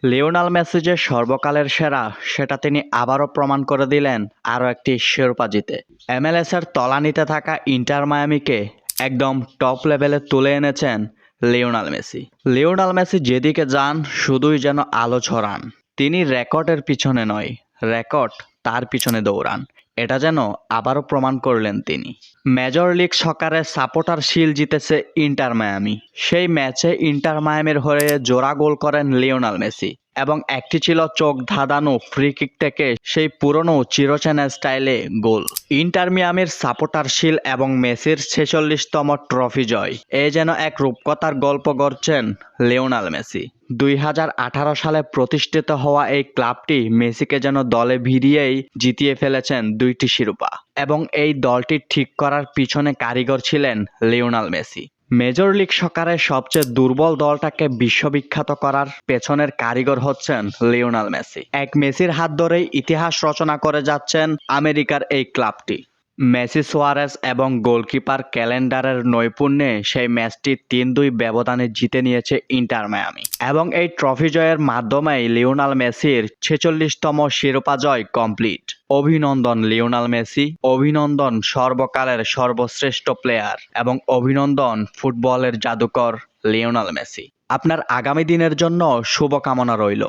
Lionel Messi যে সর্বকালের সেরা সেটা তিনি আবারও প্রমাণ করে দিলেন আরও একটি শিরোপা জিতে। এমএলএসের তলানিতে থাকা ইন্টার মায়ামিকে একদম টপ লেভেলে তুলে এনেছেন লিওনেল মেসি। লিওনেল মেসি যেদিকে যান শুধুই যেন আলো ছড়ান। তিনি রেকর্ডের পিছনে নয়, রেকর্ড তার পিছনে দৌড়ান। এটা যেন আবারও প্রমাণ করলেন তিনি। মেজর লিগ সকারে সাপোর্টার শিল্ড জিতেছে ইন্টার মায়ামি। সেই ম্যাচে ইন্টার মায়ামির হয়ে জোড়া গোল করেন লিওনেল মেসি এবং একটি ছিল চোখ ধাঁধানো ফ্রি কিক থেকে সেই পুরনো চিরচেনা স্টাইলে গোল। ইন্টার মিয়ামির সাপোর্টার শিল্ড এবং মেসির 46তম ট্রফি জয়, এ যেন এক রূপকথার গল্প গড়ছেন লিওনেল মেসি। 2018 সালে প্রতিষ্ঠিত হওয়া এই ক্লাবটি মেসিকে যেন দলে ভিড়িয়েই জিতিয়ে ফেলেছেন 2টি শিরোপা এবং এই দলটি ঠিক করার পিছনে কারিগর ছিলেন লিওনেল মেসি। মেজর লিগ সকারের সবচেয়ে দুর্বল দলটাকে বিশ্ববিখ্যাত করার পেছনের কারিগর হচ্ছেন লিওনেল মেসি। এক মেসির হাত ধরেই ইতিহাস রচনা করে যাচ্ছেন আমেরিকার এই ক্লাবটি। মেসি, সুয়ারেজ এবং গোলকিপার ক্যালেন্ডারের নৈপুণ্যে সেই ম্যাচটি 3-2 ব্যবধানে জিতে নিয়েছে ইন্টার মায়ামি এবং এই ট্রফি জয়ের মাধ্যমেই লিওনেল মেসির 46তম শিরোপা জয় কমপ্লিট। অভিনন্দন লিওনেল মেসি, অভিনন্দন সর্বকালের সর্বশ্রেষ্ঠ প্লেয়ার এবং অভিনন্দন ফুটবলের জাদুকর লিওনেল মেসি। আপনার আগামী দিনের জন্য শুভকামনা রইল।